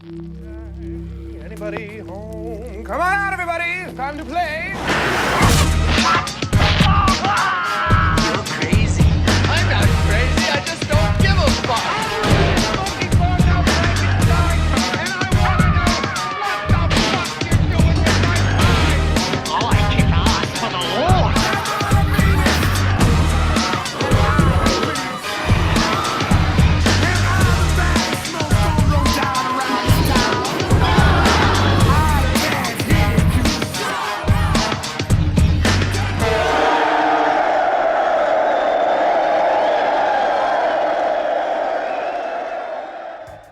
Anybody home? Come on out, everybody! It's time to play! You're crazy. I'm not crazy, I just don't give a fuck! Smoking bars outside the dark, and I wanna know what the fuck you're doing with my time! Oh, I kick ass for the Lord.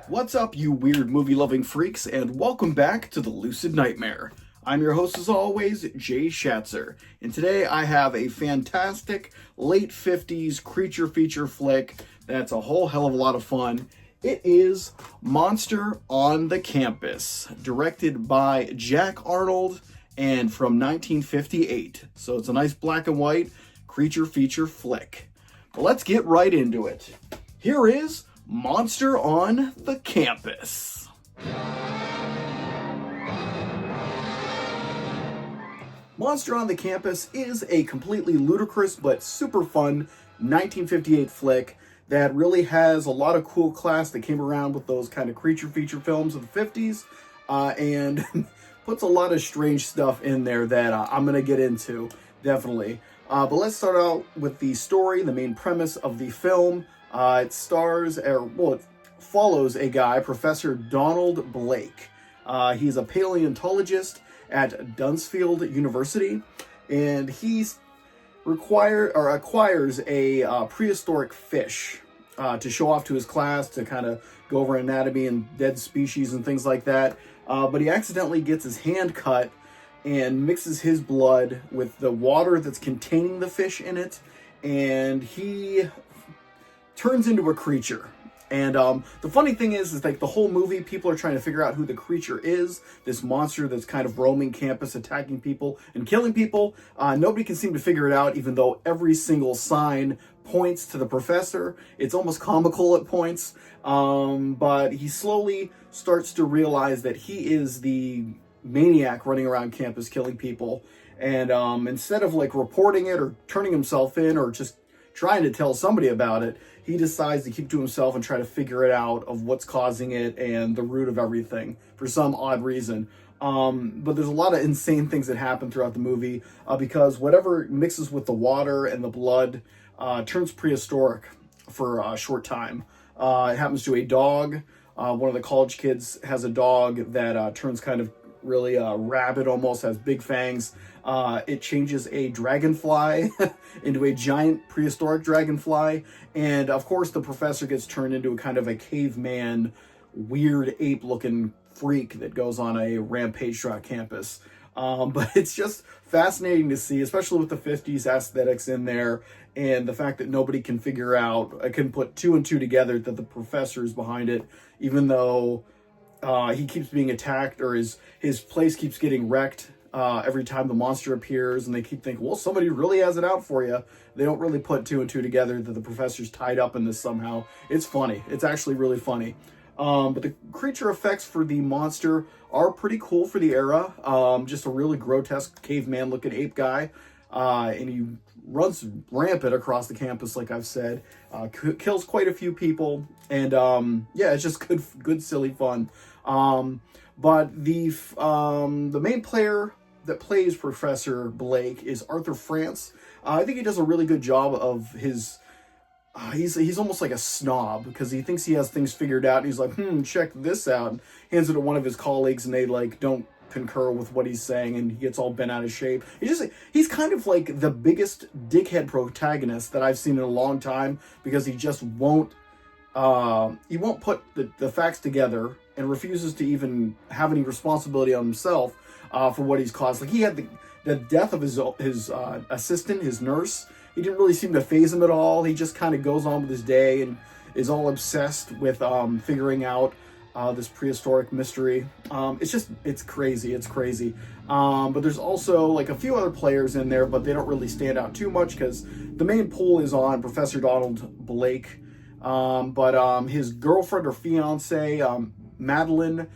What's up, you weird movie-loving freaks, and welcome back to the Lucid Nightmare. I'm your host, as always, Jay Schatzer, and today I have a fantastic late 50s creature feature flick that's a whole hell of a lot of fun. It is Monster on the Campus, directed by Jack Arnold, and from 1958. So it's a nice black and white creature feature flick. But let's get right into it. Here is Monster on the Campus. Monster on the Campus is a completely ludicrous but super fun 1958 flick that really has a lot of cool class that came around with those kind of creature feature films of the 50s and puts a lot of strange stuff in there that I'm going to get into, definitely. But let's start out with the story, the main premise of the film. It follows a guy, Professor Donald Blake. He's a paleontologist at Dunsfield University, and he acquires a prehistoric fish to show off to his class, to kind of go over anatomy and dead species and things like that. But he accidentally gets his hand cut and mixes his blood with the water that's containing the fish in it, and he turns into a creature. And the funny thing is like the whole movie, people are trying to figure out who the creature is, this monster that's kind of roaming campus, attacking people and killing people. Nobody can seem to figure it out, even though every single sign points to the professor. It's almost comical at points, but he slowly starts to realize that he is the maniac running around campus killing people. And instead of like reporting it or turning himself in or just trying to tell somebody about it, he decides to keep to himself and try to figure it out of what's causing it and the root of everything for some odd reason. But there's a lot of insane things that happen throughout the movie because whatever mixes with the water and the blood turns prehistoric for a short time. It happens to a dog. One of the college kids has a dog that turns kind of really rabid, almost has big fangs. It changes a dragonfly into a giant prehistoric dragonfly, and of course the professor gets turned into a kind of a caveman, weird ape-looking freak that goes on a rampage throughout campus. But it's just fascinating to see, especially with the 50s aesthetics in there, and the fact that nobody can figure out, can put two and two together that the professor is behind it, even though he keeps being attacked, or his place keeps getting wrecked every time the monster appears, and they keep thinking, well, somebody really has it out for you. They don't really put two and two together that the professor's tied up in this somehow. It's funny. It's actually really funny. But the creature effects for the monster are pretty cool for the era. Just a really grotesque caveman-looking ape guy. And he runs rampant across the campus, like I've said. Kills quite a few people. And yeah, it's just good silly fun. But the main player that plays Professor Blake is Arthur France. I think he does a really good job of his... he's almost like a snob because he thinks he has things figured out. And he's like, check this out. And hands it to one of his colleagues, and they like don't concur with what he's saying, and he gets all bent out of shape. He's kind of like the biggest dickhead protagonist that I've seen in a long time, because he just won't put the facts together and refuses to even have any responsibility on himself for what he's caused. Like he had the death of his assistant, his nurse. He didn't really seem to faze him at all. He just kind of goes on with his day and is all obsessed with figuring out this prehistoric mystery. It's crazy. But there's also like a few other players in there, but they don't really stand out too much because the main pull is on Professor Donald Blake. But his girlfriend or fiance, Madeline.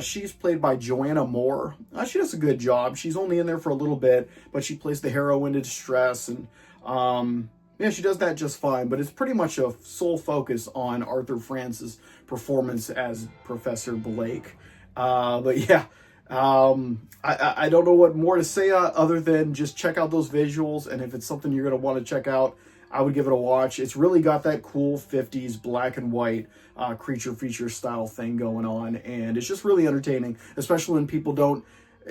She's played by Joanna Moore. She does a good job. She's only in there for a little bit, but she plays the heroine in distress, and yeah, she does that just fine. But it's pretty much a sole focus on Arthur France's performance as Professor Blake. But yeah, I don't know what more to say other than just check out those visuals, and if it's something you're going to want to check out, I would give it a watch. It's really got that cool 50s black and white creature feature style thing going on, and it's just really entertaining, especially when people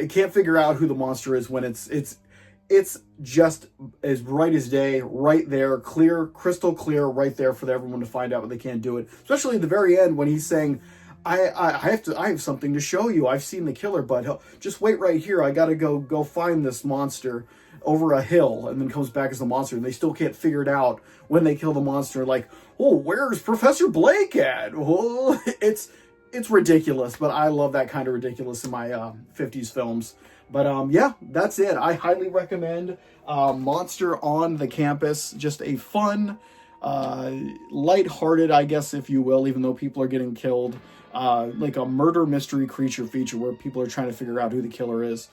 can't figure out who the monster is, when it's just as bright as day, right there, clear, crystal clear, right there for everyone to find out, but they can't do it. Especially at the very end when he's saying, I have something to show you. I've seen the killer, but just wait right here. I gotta go find this monster over a hill, and then comes back as the monster, and they still can't figure it out when they kill the monster. Like, oh, where's Professor Blake at? Oh, it's ridiculous, but I love that kind of ridiculous in my 50s films. But yeah, that's it. I highly recommend Monster on the Campus. Just a fun, lighthearted, I guess, if you will, even though people are getting killed, like a murder mystery creature feature where people are trying to figure out who the killer is.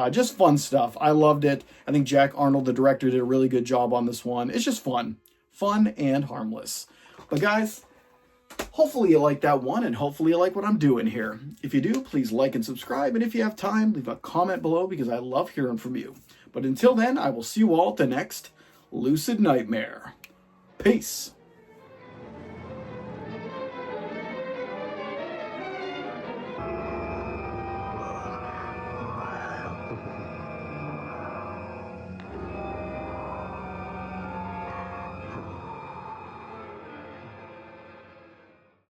Just fun stuff. I loved it. I think Jack Arnold, the director, did a really good job on this one. It's just fun and harmless. But guys, hopefully you like that one, and hopefully you like what I'm doing here. If you do, please like and subscribe, and if you have time, leave a comment below, because I love hearing from you. But until then, I will see you all at the next Lucid Nightmare. Peace.